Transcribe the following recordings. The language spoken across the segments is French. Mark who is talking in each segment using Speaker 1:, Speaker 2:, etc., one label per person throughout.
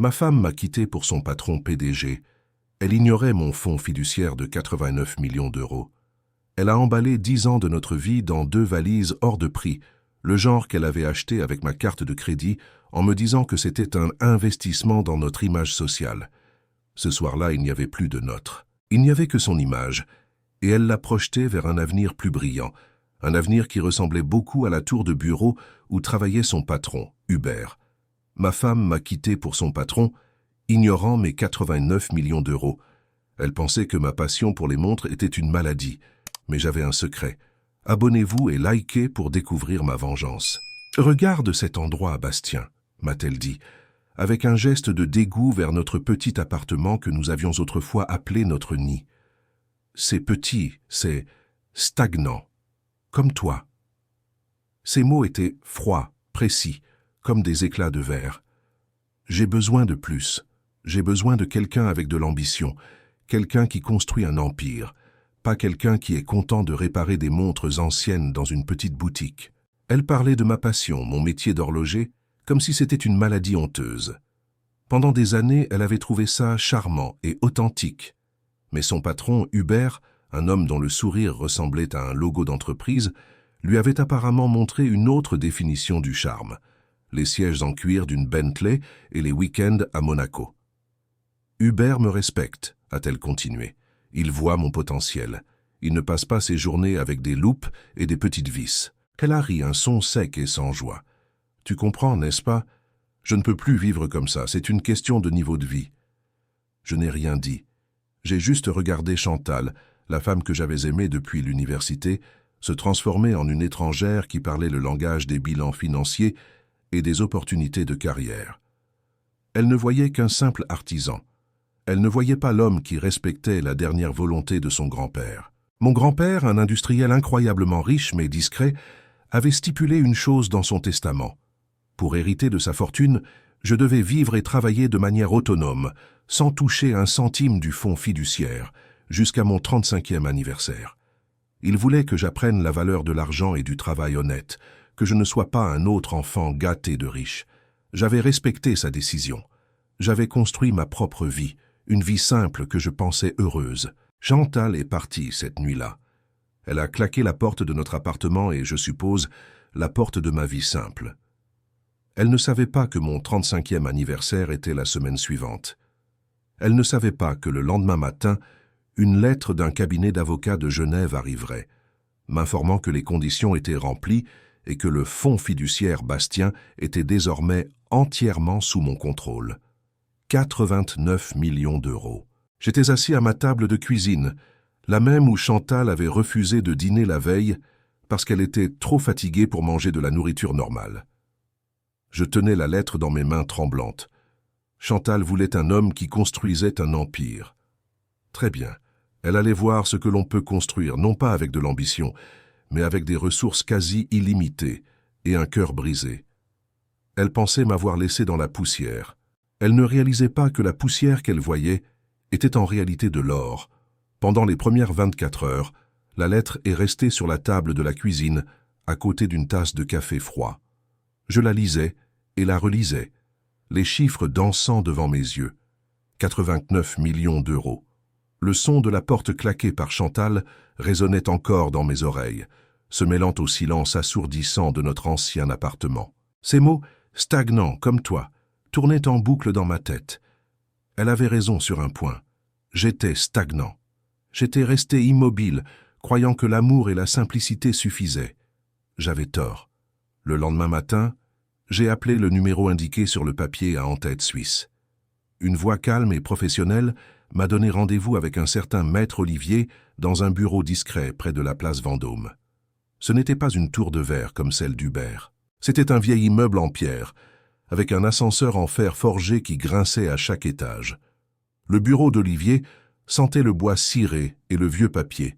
Speaker 1: Ma femme m'a quitté pour son patron PDG. Elle ignorait mon fonds fiduciaire de 89 millions d'euros. Elle a emballé 10 ans de notre vie dans 2 valises hors de prix, le genre qu'elle avait acheté avec ma carte de crédit en me disant que c'était un investissement dans notre image sociale. Ce soir-là, il n'y avait plus de nôtre. Il n'y avait que son image, et elle l'a projetée vers un avenir plus brillant, un avenir qui ressemblait beaucoup à la tour de bureau où travaillait son patron, Hubert. Ma femme m'a quitté pour son patron, ignorant mes 89 millions d'euros. Elle pensait que ma passion pour les montres était une maladie, mais j'avais un secret. Abonnez-vous et likez pour découvrir ma vengeance. Regarde cet endroit, Bastien, m'a-t-elle dit, avec un geste de dégoût vers notre petit appartement que nous avions autrefois appelé notre nid. C'est petit, c'est stagnant, comme toi. Ces mots étaient froids, précis, comme des éclats de verre. J'ai besoin de plus. J'ai besoin de quelqu'un avec de l'ambition, quelqu'un qui construit un empire, pas quelqu'un qui est content de réparer des montres anciennes dans une petite boutique. Elle parlait de ma passion, mon métier d'horloger, comme si c'était une maladie honteuse. Pendant des années, elle avait trouvé ça charmant et authentique. Mais son patron, Hubert, un homme dont le sourire ressemblait à un logo d'entreprise, lui avait apparemment montré une autre définition du charme. Les sièges en cuir d'une Bentley et les week-ends à Monaco. Hubert me respecte, a-t-elle continué. Il voit mon potentiel. Il ne passe pas ses journées avec des loupes et des petites vis. Elle a ri un son sec et sans joie. Tu comprends, n'est-ce pas? Je ne peux plus vivre comme ça, c'est une question de niveau de vie. Je n'ai rien dit. J'ai juste regardé Chantal, la femme que j'avais aimée depuis l'université, se transformer en une étrangère qui parlait le langage des bilans financiers et des opportunités de carrière. Elle ne voyait qu'un simple artisan. Elle ne voyait pas l'homme qui respectait la dernière volonté de son grand-père. Mon grand-père, un industriel incroyablement riche mais discret, avait stipulé une chose dans son testament. Pour hériter de sa fortune, je devais vivre et travailler de manière autonome, sans toucher un centime du fonds fiduciaire, jusqu'à mon 35e anniversaire. Il voulait que j'apprenne la valeur de l'argent et du travail honnête, que je ne sois pas un autre enfant gâté de riches. J'avais respecté sa décision. J'avais construit ma propre vie, une vie simple que je pensais heureuse. Chantal est partie cette nuit-là. Elle a claqué la porte de notre appartement et, je suppose, la porte de ma vie simple. Elle ne savait pas que mon 35e anniversaire était la semaine suivante. Elle ne savait pas que le lendemain matin, une lettre d'un cabinet d'avocats de Genève arriverait, m'informant que les conditions étaient remplies et que le fonds fiduciaire Bastien était désormais entièrement sous mon contrôle. 89 millions d'euros. J'étais assis à ma table de cuisine, la même où Chantal avait refusé de dîner la veille parce qu'elle était trop fatiguée pour manger de la nourriture normale. Je tenais la lettre dans mes mains tremblantes. Chantal voulait un homme qui construisait un empire. Très bien, elle allait voir ce que l'on peut construire, non pas avec de l'ambition, mais avec des ressources quasi illimitées et un cœur brisé. Elle pensait m'avoir laissé dans la poussière. Elle ne réalisait pas que la poussière qu'elle voyait était en réalité de l'or. Pendant les premières 24 heures, la lettre est restée sur la table de la cuisine, à côté d'une tasse de café froid. Je la lisais et la relisais, les chiffres dansant devant mes yeux. 89 millions d'euros. Le son de la porte claquée par Chantal résonnait encore dans mes oreilles, se mêlant au silence assourdissant de notre ancien appartement. Ces mots, stagnants comme toi, tournaient en boucle dans ma tête. Elle avait raison sur un point. J'étais stagnant. J'étais resté immobile, croyant que l'amour et la simplicité suffisaient. J'avais tort. Le lendemain matin, j'ai appelé le numéro indiqué sur le papier à en-tête suisse. Une voix calme et professionnelle m'a donné rendez-vous avec un certain maître Olivier dans un bureau discret près de la place Vendôme. Ce n'était pas une tour de verre comme celle d'Hubert. C'était un vieil immeuble en pierre, avec un ascenseur en fer forgé qui grinçait à chaque étage. Le bureau d'Olivier sentait le bois ciré et le vieux papier.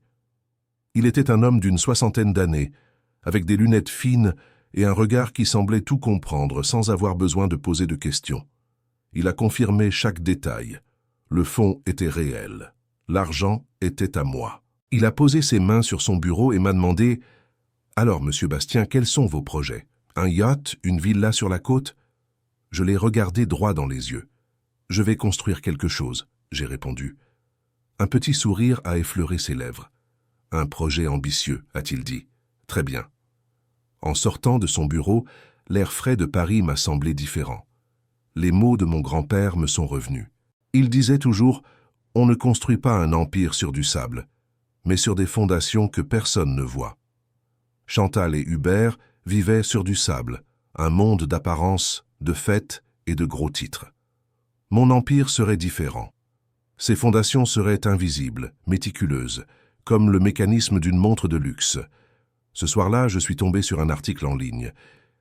Speaker 1: Il était un homme d'une 60aine d'années, avec des lunettes fines et un regard qui semblait tout comprendre sans avoir besoin de poser de questions. Il a confirmé chaque détail. Le fond était réel. L'argent était à moi. Il a posé ses mains sur son bureau et m'a demandé « Alors, monsieur Bastien, quels sont vos projets? Un yacht, une villa sur la côte ?» Je l'ai regardé droit dans les yeux. Je vais construire quelque chose, j'ai répondu. Un petit sourire a effleuré ses lèvres. Un projet ambitieux, a-t-il dit. Très bien. En sortant de son bureau, l'air frais de Paris m'a semblé différent. Les mots de mon grand-père me sont revenus. Il disait toujours « On ne construit pas un empire sur du sable, mais sur des fondations que personne ne voit. » Chantal et Hubert vivaient sur du sable, un monde d'apparence, de fêtes et de gros titres. Mon empire serait différent. Ses fondations seraient invisibles, méticuleuses, comme le mécanisme d'une montre de luxe. Ce soir-là, je suis tombé sur un article en ligne.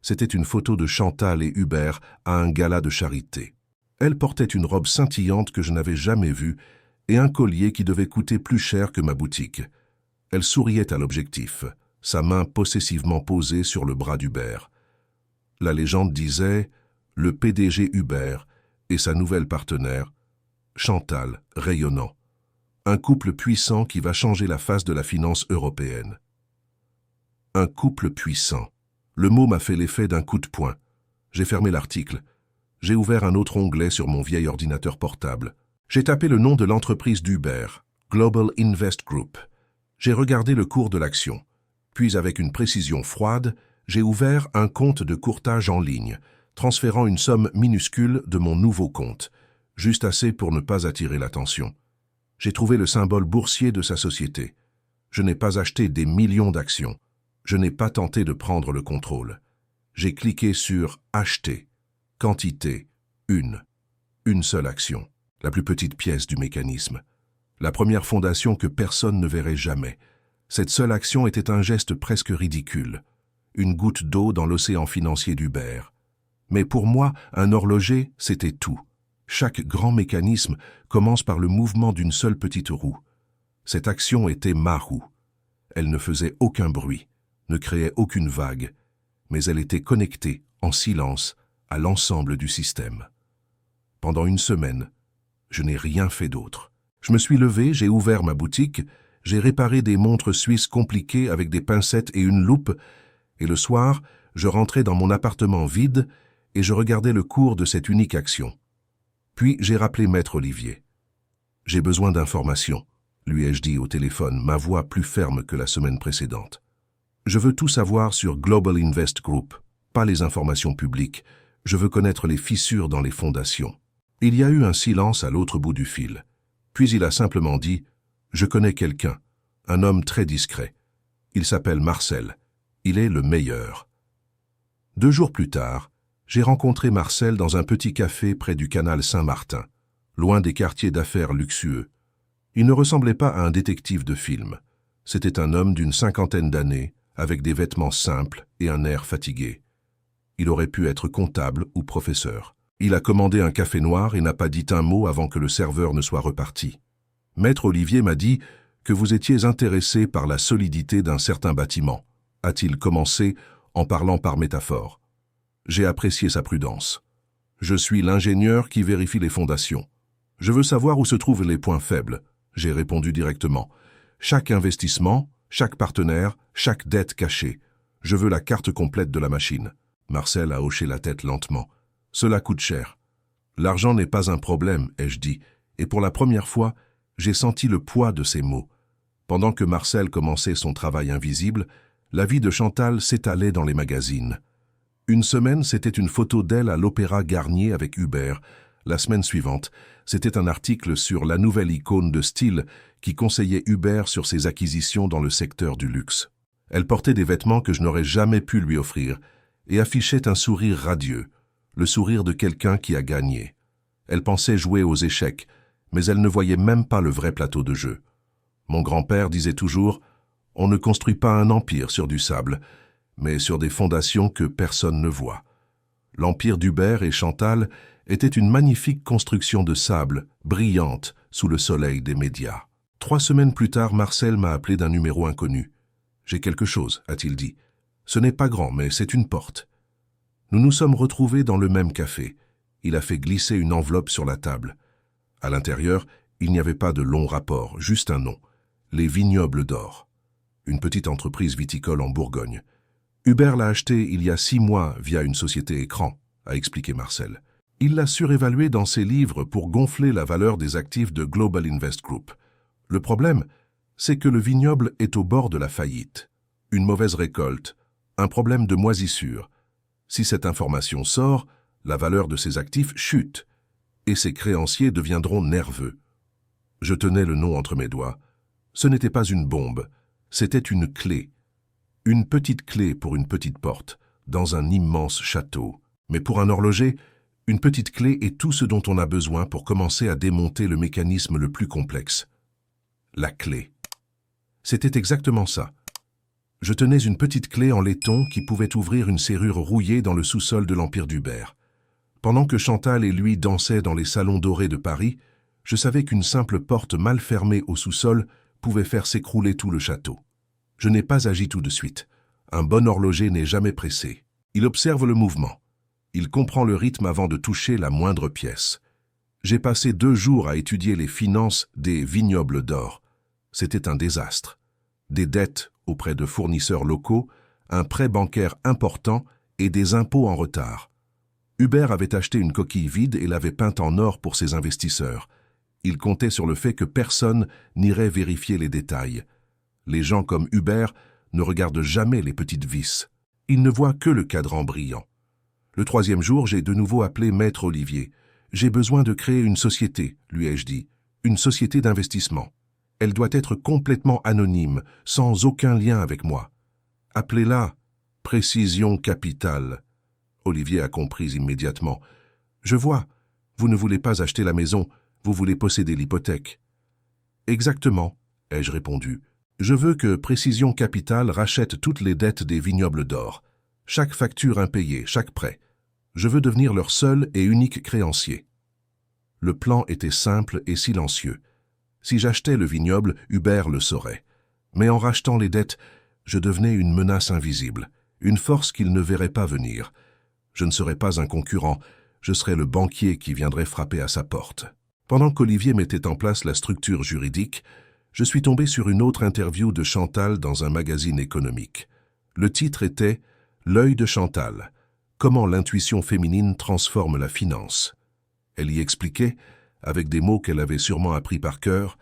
Speaker 1: C'était une photo de Chantal et Hubert à un gala de charité. Elle portait une robe scintillante que je n'avais jamais vue et un collier qui devait coûter plus cher que ma boutique. Elle souriait à l'objectif, sa main possessivement posée sur le bras d'Hubert. La légende disait « Le PDG Hubert et sa nouvelle partenaire, Chantal, rayonnant. Un couple puissant qui va changer la face de la finance européenne. » Un couple puissant. Le mot m'a fait l'effet d'un coup de poing. J'ai fermé l'article. J'ai ouvert un autre onglet sur mon vieil ordinateur portable. J'ai tapé le nom de l'entreprise d'Hubert, Global Invest Group. J'ai regardé le cours de l'action. Puis, avec une précision froide, j'ai ouvert un compte de courtage en ligne, transférant une somme minuscule de mon nouveau compte, juste assez pour ne pas attirer l'attention. J'ai trouvé le symbole boursier de sa société. Je n'ai pas acheté des millions d'actions. Je n'ai pas tenté de prendre le contrôle. J'ai cliqué sur « Acheter ». Quantité, une seule action, la plus petite pièce du mécanisme. La première fondation que personne ne verrait jamais. Cette seule action était un geste presque ridicule. Une goutte d'eau dans l'océan financier d'Hubert. Mais pour moi, un horloger, c'était tout. Chaque grand mécanisme commence par le mouvement d'une seule petite roue. Cette action était ma roue. Elle ne faisait aucun bruit, ne créait aucune vague, mais elle était connectée, en silence, à l'ensemble du système. Pendant une semaine, je n'ai rien fait d'autre. Je me suis levé, j'ai ouvert ma boutique, j'ai réparé des montres suisses compliquées avec des pincettes et une loupe, et le soir, je rentrais dans mon appartement vide et je regardais le cours de cette unique action. Puis j'ai rappelé Maître Olivier. « J'ai besoin d'informations », lui ai-je dit au téléphone, ma voix plus ferme que la semaine précédente. « Je veux tout savoir sur Global Invest Group, pas les informations publiques. Je veux connaître les fissures dans les fondations. » Il y a eu un silence à l'autre bout du fil. Puis il a simplement dit « Je connais quelqu'un, un homme très discret. Il s'appelle Marcel. Il est le meilleur. » 2 jours plus tard, j'ai rencontré Marcel dans un petit café près du canal Saint-Martin, loin des quartiers d'affaires luxueux. Il ne ressemblait pas à un détective de film. C'était un homme d'une 50aine d'années, avec des vêtements simples et un air fatigué. Il aurait pu être comptable ou professeur. Il a commandé un café noir et n'a pas dit un mot avant que le serveur ne soit reparti. Maître Olivier m'a dit que vous étiez intéressé par la solidité d'un certain bâtiment, a-t-il commencé en parlant par métaphore. J'ai apprécié sa prudence. Je suis l'ingénieur qui vérifie les fondations. Je veux savoir où se trouvent les points faibles. J'ai répondu directement. Chaque investissement, chaque partenaire, chaque dette cachée. Je veux la carte complète de la machine. Marcel a hoché la tête lentement. Cela coûte cher. L'argent n'est pas un problème, ai-je dit, et pour la première fois, j'ai senti le poids de ces mots. Pendant que Marcel commençait son travail invisible, la vie de Chantal s'étalait dans les magazines. Une semaine, c'était une photo d'elle à l'Opéra Garnier avec Hubert. La semaine suivante, c'était un article sur la nouvelle icône de style qui conseillait Hubert sur ses acquisitions dans le secteur du luxe. Elle portait des vêtements que je n'aurais jamais pu lui offrir et affichait un sourire radieux, le sourire de quelqu'un qui a gagné. Elle pensait jouer aux échecs, mais elle ne voyait même pas le vrai plateau de jeu. Mon grand-père disait toujours « On ne construit pas un empire sur du sable, mais sur des fondations que personne ne voit. » L'empire d'Hubert et Chantal était une magnifique construction de sable, brillante sous le soleil des médias. 3 semaines plus tard, Marcel m'a appelé d'un numéro inconnu. « J'ai quelque chose, a-t-il dit. Ce n'est pas grand, mais c'est une porte. » Nous nous sommes retrouvés dans le même café. Il a fait glisser une enveloppe sur la table. À l'intérieur, il n'y avait pas de long rapport, juste un nom. Les Vignobles d'Or. Une petite entreprise viticole en Bourgogne. Hubert l'a acheté il y a 6 mois via une société écran, a expliqué Marcel. Il l'a surévalué dans ses livres pour gonfler la valeur des actifs de Global Invest Group. Le problème, c'est que le vignoble est au bord de la faillite. Une mauvaise récolte, un problème de moisissure. Si cette information sort, la valeur de ses actifs chute et ses créanciers deviendront nerveux. Je tenais le nom entre mes doigts. Ce n'était pas une bombe, c'était une clé. Une petite clé pour une petite porte, dans un immense château. Mais pour un horloger, une petite clé est tout ce dont on a besoin pour commencer à démonter le mécanisme le plus complexe. La clé. C'était exactement ça. Je tenais une petite clé en laiton qui pouvait ouvrir une serrure rouillée dans le sous-sol de l'Empire d'Hubert. Pendant que Chantal et lui dansaient dans les salons dorés de Paris, je savais qu'une simple porte mal fermée au sous-sol pouvait faire s'écrouler tout le château. Je n'ai pas agi tout de suite. Un bon horloger n'est jamais pressé. Il observe le mouvement. Il comprend le rythme avant de toucher la moindre pièce. J'ai passé 2 jours à étudier les finances des vignobles d'or. C'était un désastre. Des dettes auprès de fournisseurs locaux, un prêt bancaire important et des impôts en retard. Hubert avait acheté une coquille vide et l'avait peinte en or pour ses investisseurs. Il comptait sur le fait que personne n'irait vérifier les détails. Les gens comme Hubert ne regardent jamais les petites vis. Ils ne voient que le cadran brillant. Le 3e jour, j'ai de nouveau appelé Maître Olivier. « J'ai besoin de créer une société, lui ai-je dit. Une société d'investissement. Elle doit être complètement anonyme, sans aucun lien avec moi. Appelez-la Précision Capital. » Olivier a compris immédiatement. « Je vois. Vous ne voulez pas acheter la maison, vous voulez posséder l'hypothèque. »« Exactement, » ai-je répondu. « Je veux que Précision Capital rachète toutes les dettes des vignobles d'or. Chaque facture impayée, chaque prêt. Je veux devenir leur seul et unique créancier. » Le plan était simple et silencieux. Si j'achetais le vignoble, Hubert le saurait. Mais en rachetant les dettes, je devenais une menace invisible, une force qu'il ne verrait pas venir. Je ne serais pas un concurrent, je serais le banquier qui viendrait frapper à sa porte. Pendant qu'Olivier mettait en place la structure juridique, je suis tombé sur une autre interview de Chantal dans un magazine économique. Le titre était « L'œil de Chantal. Comment l'intuition féminine transforme la finance ». Elle y expliquait, avec des mots qu'elle avait sûrement appris par cœur,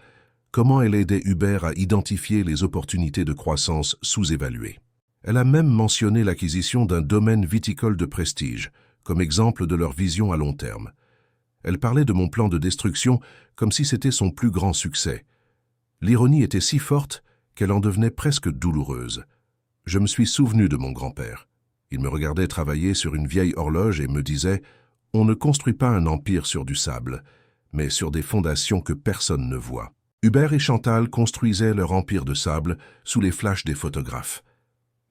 Speaker 1: comment elle aidait Hubert à identifier les opportunités de croissance sous-évaluées. Elle a même mentionné l'acquisition d'un domaine viticole de prestige, comme exemple de leur vision à long terme. Elle parlait de mon plan de destruction comme si c'était son plus grand succès. L'ironie était si forte qu'elle en devenait presque douloureuse. Je me suis souvenu de mon grand-père. Il me regardait travailler sur une vieille horloge et me disait « On ne construit pas un empire sur du sable, mais sur des fondations que personne ne voit. » Hubert et Chantal construisaient leur empire de sable sous les flashs des photographes.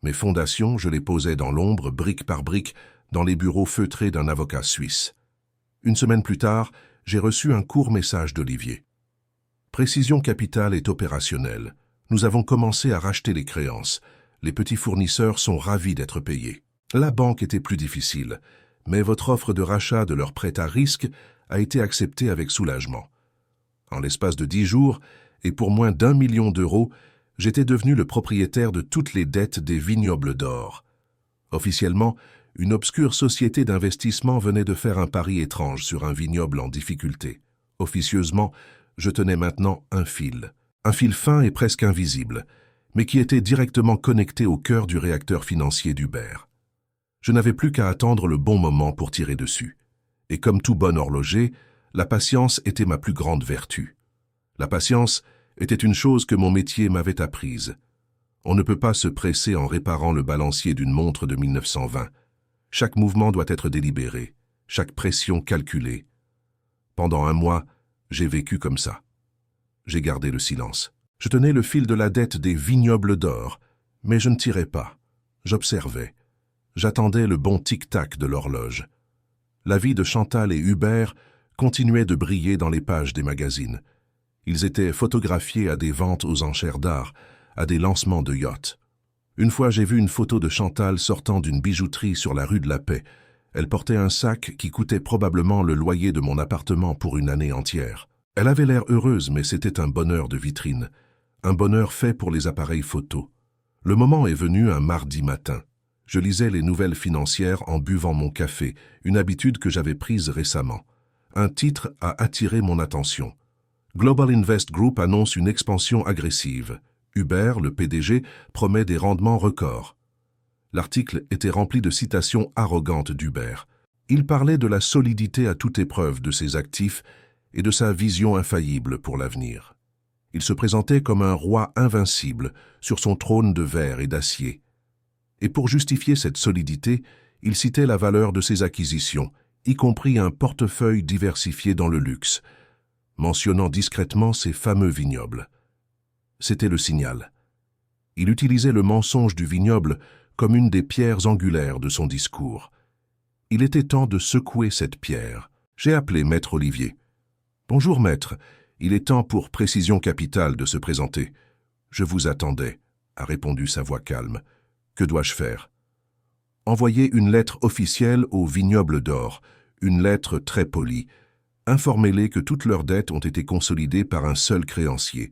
Speaker 1: Mes fondations, je les posais dans l'ombre, brique par brique, dans les bureaux feutrés d'un avocat suisse. Une semaine plus tard, j'ai reçu un court message d'Olivier. Précision Capital est opérationnelle. Nous avons commencé à racheter les créances. Les petits fournisseurs sont ravis d'être payés. La banque était plus difficile, mais votre offre de rachat de leur prêt à risque a été acceptée avec soulagement. En l'espace de 10 jours, et pour moins d'1 million d'euros, j'étais devenu le propriétaire de toutes les dettes des vignobles d'or. Officiellement, une obscure société d'investissement venait de faire un pari étrange sur un vignoble en difficulté. Officieusement, je tenais maintenant un fil fin et presque invisible, mais qui était directement connecté au cœur du réacteur financier d'Hubert. Je n'avais plus qu'à attendre le bon moment pour tirer dessus. Et comme tout bon horloger, la patience était ma plus grande vertu. La patience était une chose que mon métier m'avait apprise. On ne peut pas se presser en réparant le balancier d'une montre de 1920. Chaque mouvement doit être délibéré, chaque pression calculée. Pendant 1 mois, j'ai vécu comme ça. J'ai gardé le silence. Je tenais le fil de la dette des vignobles d'or, mais je ne tirais pas. J'observais. J'attendais le bon tic-tac de l'horloge. La vie de Chantal et Hubert continuait de briller dans les pages des magazines. Ils étaient photographiés à des ventes aux enchères d'art, à des lancements de yachts. Une fois, j'ai vu une photo de Chantal sortant d'une bijouterie sur la rue de la Paix. Elle portait un sac qui coûtait probablement le loyer de mon appartement pour une année entière. Elle avait l'air heureuse, mais c'était un bonheur de vitrine, un bonheur fait pour les appareils photo. Le moment est venu un mardi matin. Je lisais les nouvelles financières en buvant mon café, une habitude que j'avais prise récemment. Un titre a attiré mon attention. Global Invest Group annonce une expansion agressive. Hubert, le PDG, promet des rendements records. L'article était rempli de citations arrogantes d'Hubert. Il parlait de la solidité à toute épreuve de ses actifs et de sa vision infaillible pour l'avenir. Il se présentait comme un roi invincible sur son trône de verre et d'acier. Et pour justifier cette solidité, il citait la valeur de ses acquisitions, y compris un portefeuille diversifié dans le luxe, mentionnant discrètement ses fameux vignobles. C'était le signal. Il utilisait le mensonge du vignoble comme une des pierres angulaires de son discours. Il était temps de secouer cette pierre. J'ai appelé Maître Olivier. « Bonjour Maître, il est temps pour Précision Capitale de se présenter. »« Je vous attendais », a répondu sa voix calme. « Que dois-je faire ?»« Envoyez une lettre officielle au Vignoble d'Or, une lettre très polie. Informez-les que toutes leurs dettes ont été consolidées par un seul créancier.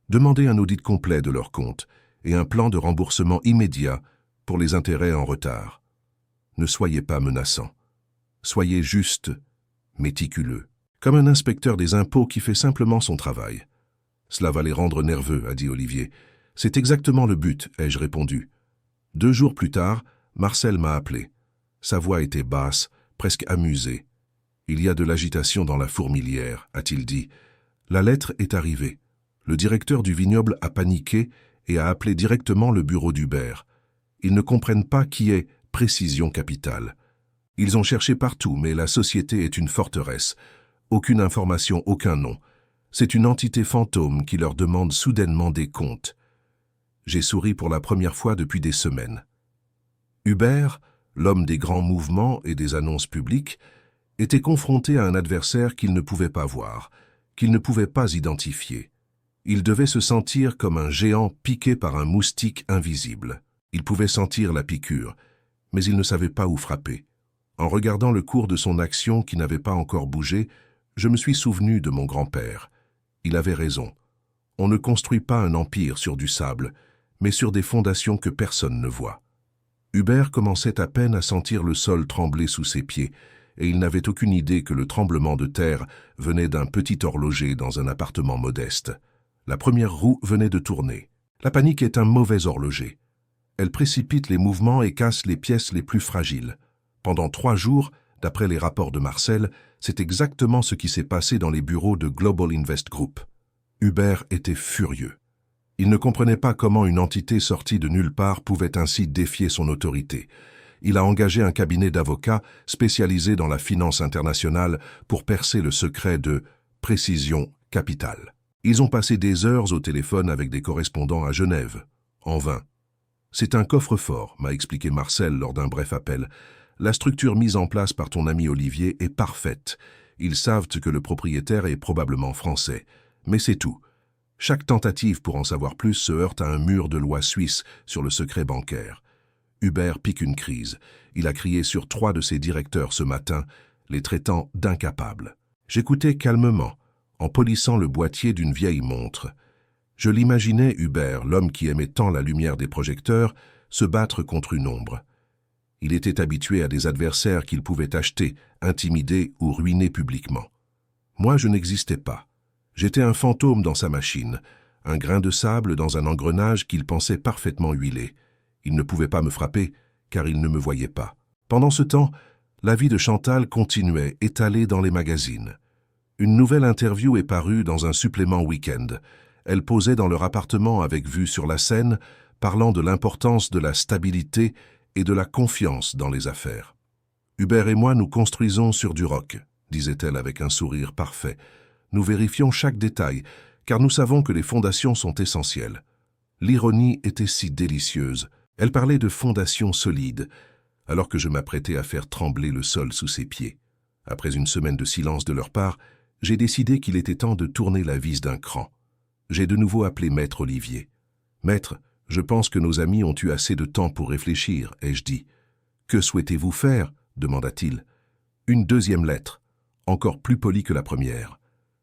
Speaker 1: Demandez un audit complet de leurs comptes et un plan de remboursement immédiat pour les intérêts en retard. Ne soyez pas menaçant. Soyez juste, méticuleux, comme un inspecteur des impôts qui fait simplement son travail. « Cela va les rendre nerveux, » a dit Olivier. « C'est exactement le but, » ai-je répondu. 2 jours plus tard, Marcel m'a appelé. Sa voix était basse, presque amusée. « Il y a de l'agitation dans la fourmilière, » a-t-il dit. La lettre est arrivée. Le directeur du vignoble a paniqué et a appelé directement le bureau d'Hubert. Ils ne comprennent pas qui est Précision Capitale. Ils ont cherché partout, mais la société est une forteresse. Aucune information, aucun nom. C'est une entité fantôme qui leur demande soudainement des comptes. J'ai souri pour la première fois depuis des semaines. Hubert, l'homme des grands mouvements et des annonces publiques, était confronté à un adversaire qu'il ne pouvait pas voir, qu'il ne pouvait pas identifier. Il devait se sentir comme un géant piqué par un moustique invisible. Il pouvait sentir la piqûre, mais il ne savait pas où frapper. En regardant le cours de son action qui n'avait pas encore bougé, je me suis souvenu de mon grand-père. Il avait raison. On ne construit pas un empire sur du sable, mais sur des fondations que personne ne voit. Hubert commençait à peine à sentir le sol trembler sous ses pieds, et il n'avait aucune idée que le tremblement de terre venait d'un petit horloger dans un appartement modeste. La première roue venait de tourner. La panique est un mauvais horloger. Elle précipite les mouvements et casse les pièces les plus fragiles. Pendant 3 jours, d'après les rapports de Marcel, c'est exactement ce qui s'est passé dans les bureaux de Global Invest Group. Hubert était furieux. Il ne comprenait pas comment une entité sortie de nulle part pouvait ainsi défier son autorité. Il a engagé un cabinet d'avocats spécialisé dans la finance internationale pour percer le secret de Précision Capitale. Ils ont passé des heures au téléphone avec des correspondants à Genève. En vain. C'est un coffre-fort, m'a expliqué Marcel lors d'un bref appel. La structure mise en place par ton ami Olivier est parfaite. Ils savent que le propriétaire est probablement français. Mais c'est tout. Chaque tentative pour en savoir plus se heurte à un mur de loi suisse sur le secret bancaire. Hubert pique une crise. Il a crié sur 3 de ses directeurs ce matin, les traitant d'incapables. J'écoutais calmement, en polissant le boîtier d'une vieille montre. Je l'imaginais, Hubert, l'homme qui aimait tant la lumière des projecteurs, se battre contre une ombre. Il était habitué à des adversaires qu'il pouvait acheter, intimider ou ruiner publiquement. Moi, je n'existais pas. J'étais un fantôme dans sa machine, un grain de sable dans un engrenage qu'il pensait parfaitement huilé. Il ne pouvait pas me frapper, car il ne me voyait pas. Pendant ce temps, la vie de Chantal continuait, étalée dans les magazines. Une nouvelle interview est parue dans un supplément week-end. Elle posait dans leur appartement avec vue sur la Seine, parlant de l'importance de la stabilité et de la confiance dans les affaires. « Hubert et moi, nous construisons sur du roc », disait-elle avec un sourire parfait. « Nous vérifions chaque détail, car nous savons que les fondations sont essentielles. » L'ironie était si délicieuse. Elle parlait de fondations solides, alors que je m'apprêtais à faire trembler le sol sous ses pieds. Après une semaine de silence de leur part, j'ai décidé qu'il était temps de tourner la vis d'un cran. J'ai de nouveau appelé Maître Olivier. « Maître, je pense que nos amis ont eu assez de temps pour réfléchir, ai-je dit. « Que souhaitez-vous faire ?» demanda-t-il. « Une 2e lettre, encore plus polie que la première.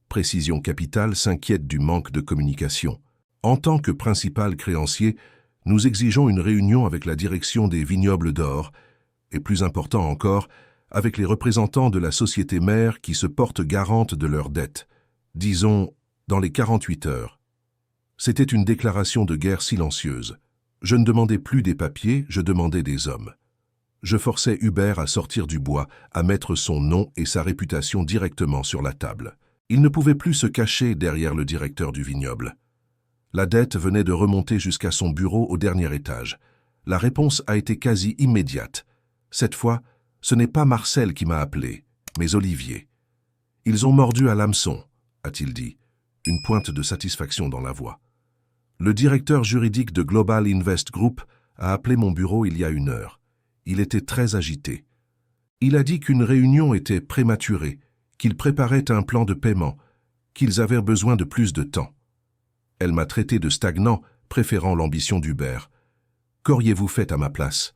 Speaker 1: Précision Capitale s'inquiète du manque de communication. En tant que principal créancier, Nous exigeons une réunion avec la direction des vignobles d'or, et plus important encore, avec les représentants de la société mère qui se portent garantes de leurs dettes, disons dans les 48 heures. C'était une déclaration de guerre silencieuse. Je ne demandais plus des papiers, je demandais des hommes. Je forçais Hubert à sortir du bois, à mettre son nom et sa réputation directement sur la table. Il ne pouvait plus se cacher derrière le directeur du vignoble. La dette venait de remonter jusqu'à son bureau au dernier étage. La réponse a été quasi immédiate. Cette fois, ce n'est pas Marcel qui m'a appelé, mais Olivier. « Ils ont mordu à l'hameçon », a-t-il dit, une pointe de satisfaction dans la voix. Le directeur juridique de Global Invest Group a appelé mon bureau il y a 1 heure. Il était très agité. Il a dit qu'une réunion était prématurée, qu'ils préparaient un plan de paiement, qu'ils avaient besoin de plus de temps. Elle m'a traité de stagnant, préférant l'ambition d'Hubert. Qu'auriez-vous fait à ma place?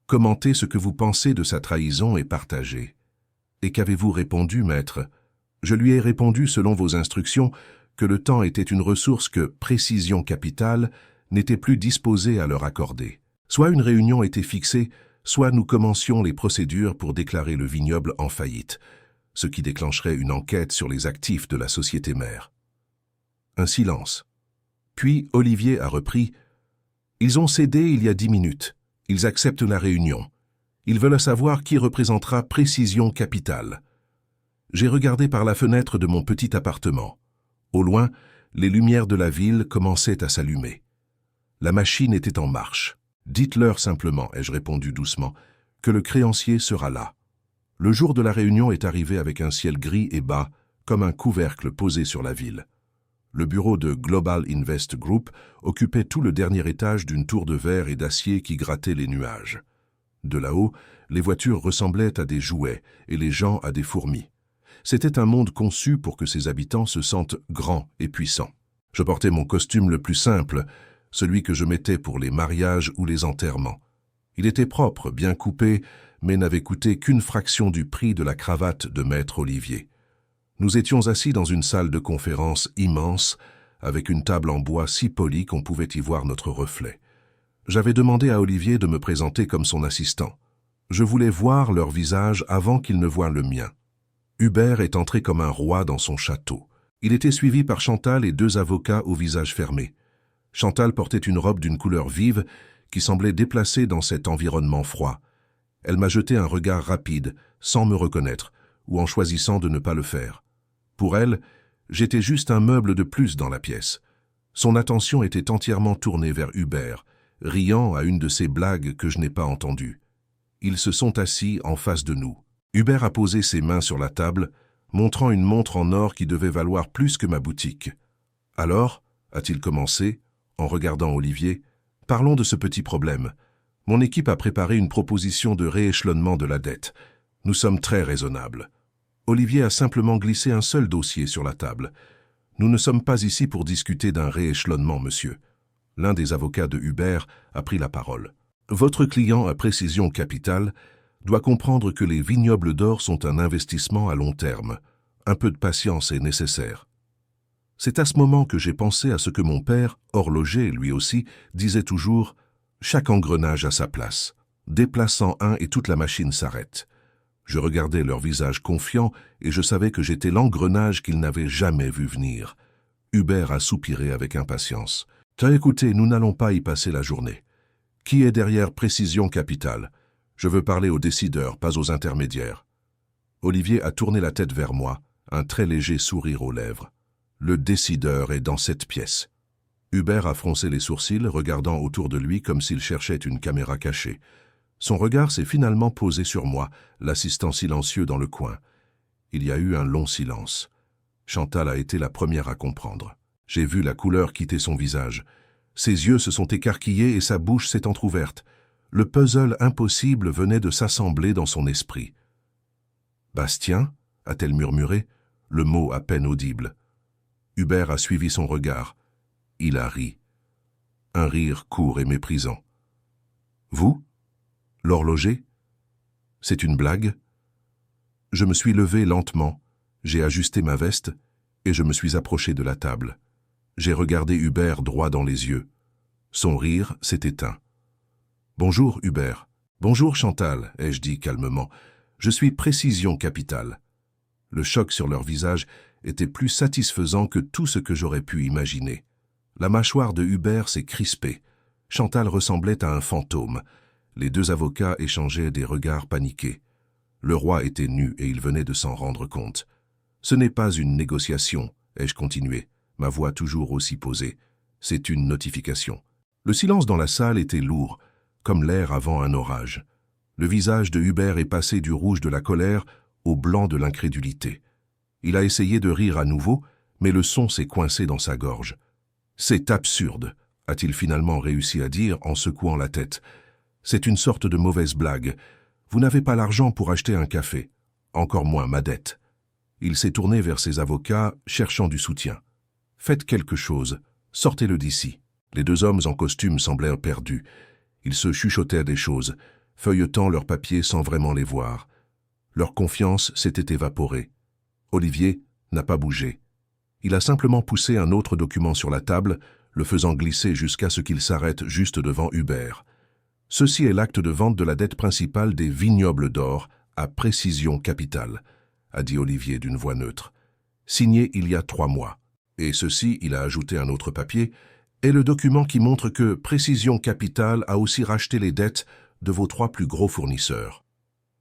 Speaker 1: Commentez ce que vous pensez de sa trahison et partagez. Et qu'avez-vous répondu, maître? Je lui ai répondu, selon vos instructions, que le temps était une ressource que Précision Capital n'était plus disposée à leur accorder. Soit une réunion était fixée, soit nous commencions les procédures pour déclarer le vignoble en faillite, ce qui déclencherait une enquête sur les actifs de la société mère. Un silence. Puis Olivier a repris « Ils ont cédé il y a 10 minutes. Ils acceptent la réunion. Ils veulent savoir qui représentera Précision Capital. » J'ai regardé par la fenêtre de mon petit appartement. Au loin, les lumières de la ville commençaient à s'allumer. La machine était en marche. « Dites-leur simplement, ai-je répondu doucement, que le créancier sera là. » Le jour de la réunion est arrivé avec un ciel gris et bas, comme un couvercle posé sur la ville. Le bureau de Global Invest Group occupait tout le dernier étage d'une tour de verre et d'acier qui grattait les nuages. De là-haut, les voitures ressemblaient à des jouets et les gens à des fourmis. C'était un monde conçu pour que ses habitants se sentent grands et puissants. Je portais mon costume le plus simple, celui que je mettais pour les mariages ou les enterrements. Il était propre, bien coupé, mais n'avait coûté qu'une fraction du prix de la cravate de maître Olivier. Nous étions assis dans une salle de conférence immense, avec une table en bois si polie qu'on pouvait y voir notre reflet. J'avais demandé à Olivier de me présenter comme son assistant. Je voulais voir leur visage avant qu'ils ne voient le mien. Hubert est entré comme un roi dans son château. Il était suivi par Chantal et 2 avocats au visage fermé. Chantal portait une robe d'une couleur vive qui semblait déplacée dans cet environnement froid. Elle m'a jeté un regard rapide, sans me reconnaître, ou en choisissant de ne pas le faire. Pour elle, j'étais juste un meuble de plus dans la pièce. Son attention était entièrement tournée vers Hubert, riant à une de ces blagues que je n'ai pas entendues. Ils se sont assis en face de nous. Hubert a posé ses mains sur la table, montrant une montre en or qui devait valoir plus que ma boutique. « Alors, a-t-il commencé, en regardant Olivier, parlons de ce petit problème. Mon équipe a préparé une proposition de rééchelonnement de la dette. Nous sommes très raisonnables. » Olivier a simplement glissé un seul dossier sur la table. « Nous ne sommes pas ici pour discuter d'un rééchelonnement, monsieur. » L'un des avocats de Hubert a pris la parole. « Votre client à Précision Capital doit comprendre que les vignobles d'or sont un investissement à long terme. Un peu de patience est nécessaire. » C'est à ce moment que j'ai pensé à ce que mon père, horloger lui aussi, disait toujours « Chaque engrenage a sa place. Déplaçant un et toute la machine s'arrête. » Je regardais leur visage confiant et je savais que j'étais l'engrenage qu'ils n'avaient jamais vu venir. Hubert a soupiré avec impatience. « T'as écouté, nous n'allons pas y passer la journée. Qui est derrière Précision Capital? Je veux parler aux décideurs, pas aux intermédiaires. » Olivier a tourné la tête vers moi, un très léger sourire aux lèvres. « Le décideur est dans cette pièce. » Hubert a froncé les sourcils, regardant autour de lui comme s'il cherchait une caméra cachée. Son regard s'est finalement posé sur moi, l'assistant silencieux dans le coin. Il y a eu un long silence. Chantal a été la première à comprendre. J'ai vu la couleur quitter son visage. Ses yeux se sont écarquillés et sa bouche s'est entr'ouverte. Le puzzle impossible venait de s'assembler dans son esprit. « Bastien » a-t-elle murmuré, le mot à peine audible. Hubert a suivi son regard. Il a ri. Un rire court et méprisant. « Vous ? L'horloger ? C'est une blague ?» Je me suis levé lentement, j'ai ajusté ma veste et je me suis approché de la table. J'ai regardé Hubert droit dans les yeux. Son rire s'est éteint. « Bonjour, Hubert. »« Bonjour, Chantal, » ai-je dit calmement. « Je suis Précision Capital. » Le choc sur leur visage était plus satisfaisant que tout ce que j'aurais pu imaginer. La mâchoire de Hubert s'est crispée. Chantal ressemblait à un fantôme. Les deux avocats échangeaient des regards paniqués. Le roi était nu et il venait de s'en rendre compte. « Ce n'est pas une négociation, » ai-je continué, ma voix toujours aussi posée. « C'est une notification. » Le silence dans la salle était lourd, comme l'air avant un orage. Le visage de Hubert est passé du rouge de la colère au blanc de l'incrédulité. Il a essayé de rire à nouveau, mais le son s'est coincé dans sa gorge. « C'est absurde », a-t-il finalement réussi à dire en secouant la tête. « C'est une sorte de mauvaise blague. Vous n'avez pas l'argent pour acheter un café, encore moins ma dette. » Il s'est tourné vers ses avocats, cherchant du soutien. « Faites quelque chose, sortez-le d'ici. » Les deux hommes en costume semblaient perdus. Ils se chuchotaient des choses, feuilletant leurs papiers sans vraiment les voir. Leur confiance s'était évaporée. Olivier n'a pas bougé. Il a simplement poussé un autre document sur la table, le faisant glisser jusqu'à ce qu'il s'arrête juste devant Hubert. « Ceci est l'acte de vente de la dette principale des Vignobles d'Or à Précision Capital », a dit Olivier d'une voix neutre. « Signé il y a 3 mois. Et ceci, il a ajouté un autre papier, est le document qui montre que Précision Capital a aussi racheté les dettes de vos 3 plus gros fournisseurs.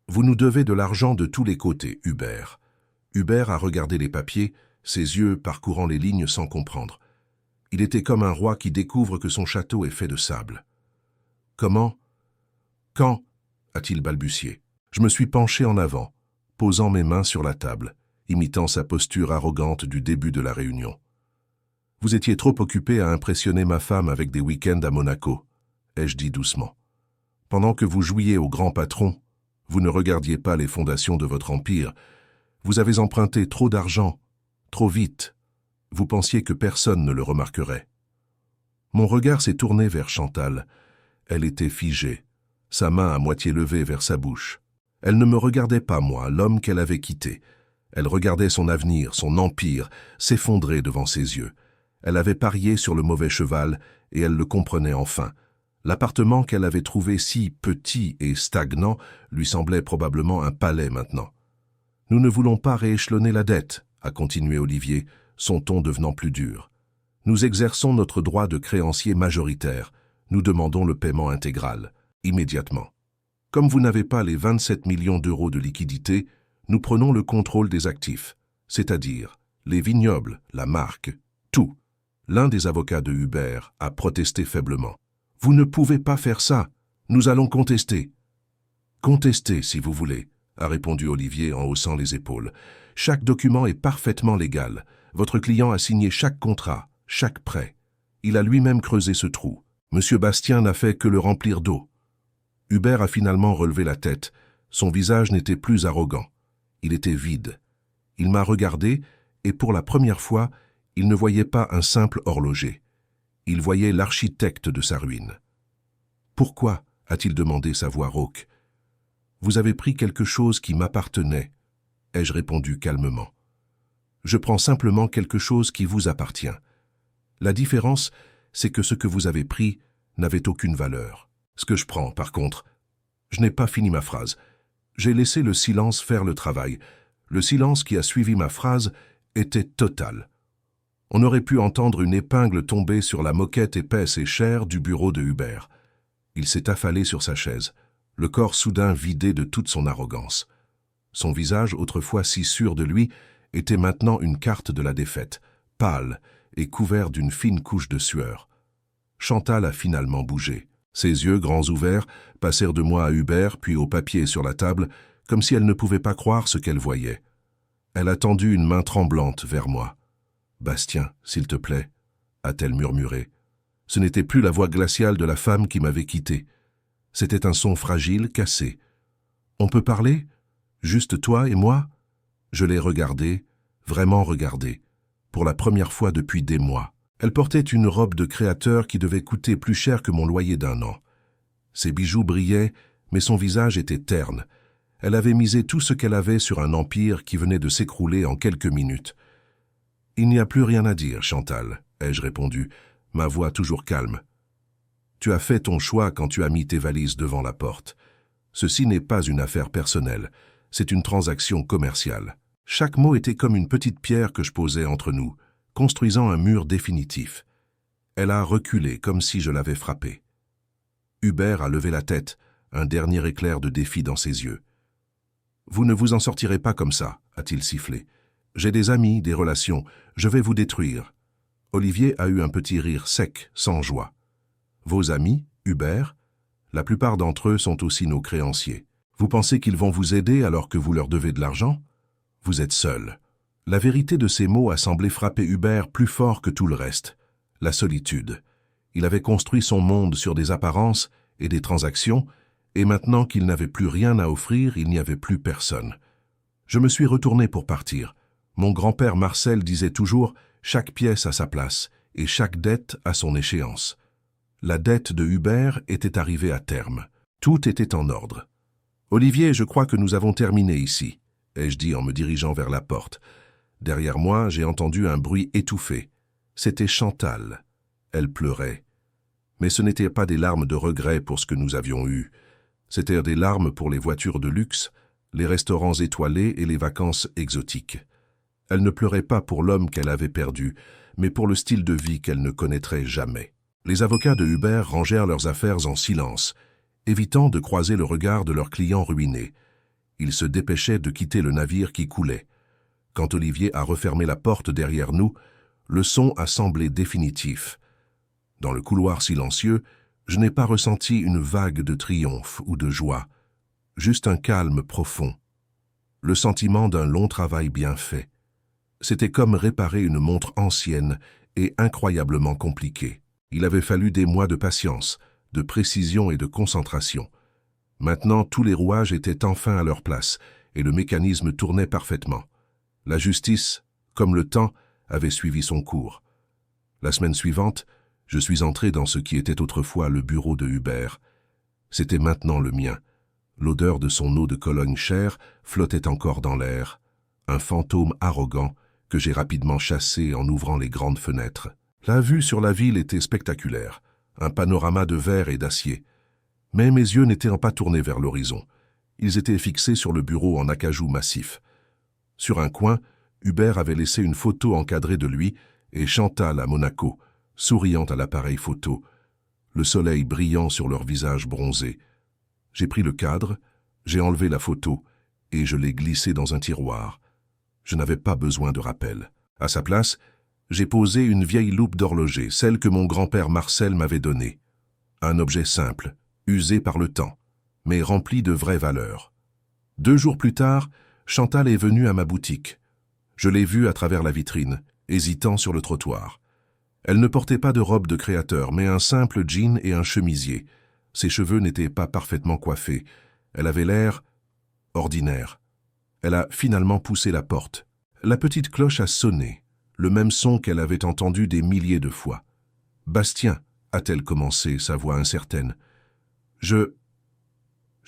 Speaker 1: Vous nous devez de l'argent de tous les côtés, Hubert. » Hubert a regardé les papiers, ses yeux parcourant les lignes sans comprendre. Il était comme un roi qui découvre que son château est fait de sable. « Comment ? Quand ?» a-t-il balbutié. Je me suis penché en avant, posant mes mains sur la table, imitant sa posture arrogante du début de la réunion. « Vous étiez trop occupé à impressionner ma femme avec des week-ends à Monaco, » ai-je dit doucement. « Pendant que vous jouiez au grand patron, vous ne regardiez pas les fondations de votre empire. Vous avez emprunté trop d'argent, trop vite. Vous pensiez que personne ne le remarquerait. » Mon regard s'est tourné vers Chantal. Elle était figée, sa main à moitié levée vers sa bouche. Elle ne me regardait pas, moi, l'homme qu'elle avait quitté. Elle regardait son avenir, son empire, s'effondrer devant ses yeux. Elle avait parié sur le mauvais cheval et elle le comprenait enfin. L'appartement qu'elle avait trouvé si petit et stagnant lui semblait probablement un palais maintenant. « Nous ne voulons pas rééchelonner la dette », a continué Olivier, son ton devenant plus dur. « Nous exerçons notre droit de créancier majoritaire. Nous demandons le paiement intégral, immédiatement. Comme vous n'avez pas les 27 millions d'euros de liquidité, nous prenons le contrôle des actifs, c'est-à-dire les vignobles, la marque, tout. » L'un des avocats de Hubert a protesté faiblement. « Vous ne pouvez pas faire ça. Nous allons contester. »« Contestez, si vous voulez, » a répondu Olivier en haussant les épaules. « Chaque document est parfaitement légal. Votre client a signé chaque contrat, chaque prêt. Il a lui-même creusé ce trou. Monsieur Bastien n'a fait que le remplir d'eau. » Hubert a finalement relevé la tête. Son visage n'était plus arrogant. Il était vide. Il m'a regardé et pour la première fois, il ne voyait pas un simple horloger. Il voyait l'architecte de sa ruine. « Pourquoi ?» a-t-il demandé sa voix rauque. « Vous avez pris quelque chose qui m'appartenait, » ai-je répondu calmement. « Je prends simplement quelque chose qui vous appartient. La différence, c'est que ce que vous avez pris n'avait aucune valeur. Ce que je prends, par contre, je n'ai pas fini ma phrase. J'ai laissé le silence faire le travail. Le silence qui a suivi ma phrase était total. On aurait pu entendre une épingle tomber sur la moquette épaisse et chère du bureau de Hubert. Il s'est affalé sur sa chaise, le corps soudain vidé de toute son arrogance. Son visage, autrefois si sûr de lui, était maintenant une carte de la défaite, pâle et couvert d'une fine couche de sueur. Chantal a finalement bougé. Ses yeux, grands ouverts, passèrent de moi à Hubert, puis au papier sur la table, comme si elle ne pouvait pas croire ce qu'elle voyait. Elle a tendu une main tremblante vers moi. « Bastien, s'il te plaît », a-t-elle murmuré. Ce n'était plus la voix glaciale de la femme qui m'avait quitté. C'était un son fragile, cassé. « On peut parler ? Juste toi et moi ?» Je l'ai regardée, vraiment regardée, pour la première fois depuis des mois. Elle portait une robe de créateur qui devait coûter plus cher que mon loyer d'1 an. Ses bijoux brillaient, mais son visage était terne. Elle avait misé tout ce qu'elle avait sur un empire qui venait de s'écrouler en quelques minutes. « Il n'y a plus rien à dire, Chantal, » ai-je répondu, ma voix toujours calme. Tu as fait ton choix quand tu as mis tes valises devant la porte. Ceci n'est pas une affaire personnelle, c'est une transaction commerciale. Chaque mot était comme une petite pierre que je posais entre nous, construisant un mur définitif. Elle a reculé comme si je l'avais frappée. Hubert a levé la tête, un dernier éclair de défi dans ses yeux. « Vous ne vous en sortirez pas comme ça, a-t-il sifflé. J'ai des amis, des relations, je vais vous détruire. » Olivier a eu un petit rire sec, sans joie. « Vos amis, Hubert? La plupart d'entre eux sont aussi nos créanciers. Vous pensez qu'ils vont vous aider alors que vous leur devez de l'argent? Vous êtes seul. » La vérité de ces mots a semblé frapper Hubert plus fort que tout le reste. La solitude. Il avait construit son monde sur des apparences et des transactions, et maintenant qu'il n'avait plus rien à offrir, il n'y avait plus personne. Je me suis retourné pour partir. Mon grand-père Marcel disait toujours « chaque pièce a sa place et chaque dette a son échéance ». La dette de Hubert était arrivée à terme. Tout était en ordre. « Olivier, je crois que nous avons terminé ici », ai-je dit en me dirigeant vers la porte. Derrière moi, j'ai entendu un bruit étouffé. C'était Chantal. Elle pleurait. Mais ce n'étaient pas des larmes de regret pour ce que nous avions eu. C'étaient des larmes pour les voitures de luxe, les restaurants étoilés et les vacances exotiques. Elle ne pleurait pas pour l'homme qu'elle avait perdu, mais pour le style de vie qu'elle ne connaîtrait jamais. Les avocats de Hubert rangèrent leurs affaires en silence, évitant de croiser le regard de leurs clients ruinés. Ils se dépêchaient de quitter le navire qui coulait. Quand Olivier a refermé la porte derrière nous, le son a semblé définitif. Dans le couloir silencieux, je n'ai pas ressenti une vague de triomphe ou de joie, juste un calme profond, le sentiment d'un long travail bien fait. C'était comme réparer une montre ancienne et incroyablement compliquée. Il avait fallu des mois de patience, de précision et de concentration. Maintenant, tous les rouages étaient enfin à leur place et le mécanisme tournait parfaitement. La justice, comme le temps, avait suivi son cours. La semaine suivante, je suis entré dans ce qui était autrefois le bureau de Hubert. C'était maintenant le mien. L'odeur de son eau de Cologne chère flottait encore dans l'air. Un fantôme arrogant que j'ai rapidement chassé en ouvrant les grandes fenêtres. La vue sur la ville était spectaculaire, un panorama de verre et d'acier. Mais mes yeux n'étaient pas tournés vers l'horizon. Ils étaient fixés sur le bureau en acajou massif. Sur un coin, Hubert avait laissé une photo encadrée de lui et Chantal à Monaco, souriant à l'appareil photo, le soleil brillant sur leur visage bronzé. J'ai pris le cadre, j'ai enlevé la photo et je l'ai glissée dans un tiroir. Je n'avais pas besoin de rappel. À sa place, j'ai posé une vieille loupe d'horloger, celle que mon grand-père Marcel m'avait donnée. Un objet simple, usé par le temps, mais rempli de vraies valeurs. 2 jours plus tard, Chantal est venue à ma boutique. Je l'ai vue à travers la vitrine, hésitant sur le trottoir. Elle ne portait pas de robe de créateur, mais un simple jean et un chemisier. Ses cheveux n'étaient pas parfaitement coiffés. Elle avait l'air ordinaire. Elle a finalement poussé la porte. La petite cloche a sonné, le même son qu'elle avait entendu des milliers de fois. « Bastien », a-t-elle commencé, sa voix incertaine. « Je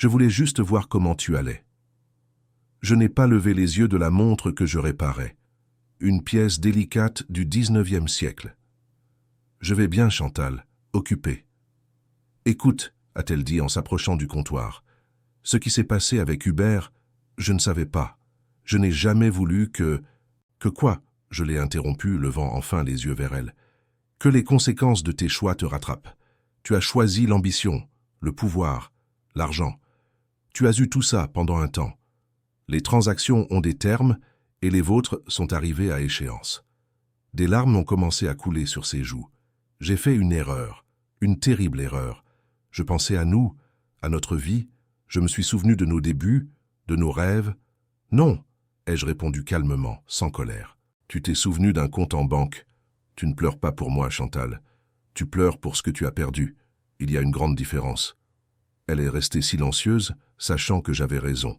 Speaker 1: voulais juste voir comment tu allais. » Je n'ai pas levé les yeux de la montre que je réparais. Une pièce délicate du 19e siècle. « Je vais bien, Chantal, occupée. »« Écoute, » a-t-elle dit en s'approchant du comptoir. « Ce qui s'est passé avec Hubert, je ne savais pas. Je n'ai jamais voulu que... »« Que quoi ?» je l'ai interrompu, levant enfin les yeux vers elle. « Que les conséquences de tes choix te rattrapent. Tu as choisi l'ambition, le pouvoir, l'argent. Tu as eu tout ça pendant un temps. Les transactions ont des termes et les vôtres sont arrivées à échéance. » Des larmes ont commencé à couler sur ses joues. J'ai fait une erreur, une terrible erreur. Je pensais à nous, à notre vie. Je me suis souvenu de nos débuts, de nos rêves. « Non !» ai-je répondu calmement, sans colère. « Tu t'es souvenu d'un compte en banque. Tu ne pleures pas pour moi, Chantal. Tu pleures pour ce que tu as perdu. Il y a une grande différence. » Elle est restée silencieuse, sachant que j'avais raison.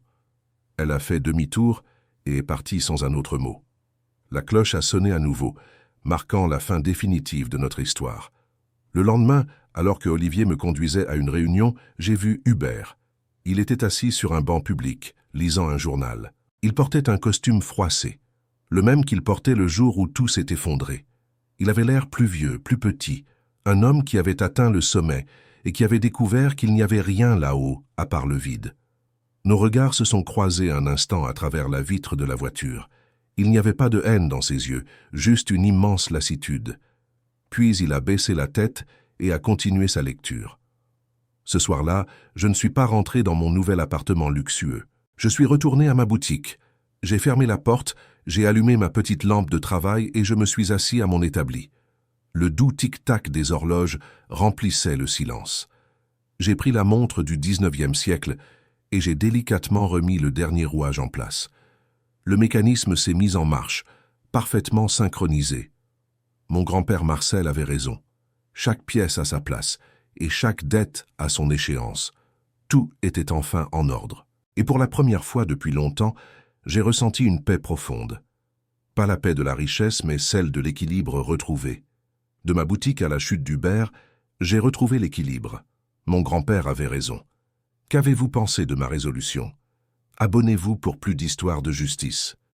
Speaker 1: Elle a fait demi-tour et est partie sans un autre mot. La cloche a sonné à nouveau, marquant la fin définitive de notre histoire. Le lendemain, alors que Olivier me conduisait à une réunion, j'ai vu Hubert. Il était assis sur un banc public, lisant un journal. Il portait un costume froissé, le même qu'il portait le jour où tout s'est effondré. Il avait l'air plus vieux, plus petit, Un homme qui avait atteint le sommet et qui avait découvert qu'il n'y avait rien là-haut à part le vide. Nos regards se sont croisés un instant à travers la vitre de la voiture. Il n'y avait pas de haine dans ses yeux, juste une immense lassitude. Puis il a baissé la tête et a continué sa lecture. Ce soir-là, je ne suis pas rentré dans mon nouvel appartement luxueux. Je suis retourné à ma boutique. J'ai fermé la porte, j'ai allumé ma petite lampe de travail et je me suis assis à mon établi. Le doux tic-tac des horloges remplissait le silence. J'ai pris la montre du 19e siècle et j'ai délicatement remis le dernier rouage en place. Le mécanisme s'est mis en marche, parfaitement synchronisé. Mon grand-père Marcel avait raison. Chaque pièce a sa place et chaque dette a son échéance. Tout était enfin en ordre. Et pour la première fois depuis longtemps, j'ai ressenti une paix profonde. Pas la paix de la richesse, mais celle de l'équilibre retrouvé. De ma boutique à la chute d'Hubert, j'ai retrouvé l'équilibre. Mon grand-père avait raison. Qu'avez-vous pensé de ma résolution? Abonnez-vous pour plus d'histoires de justice.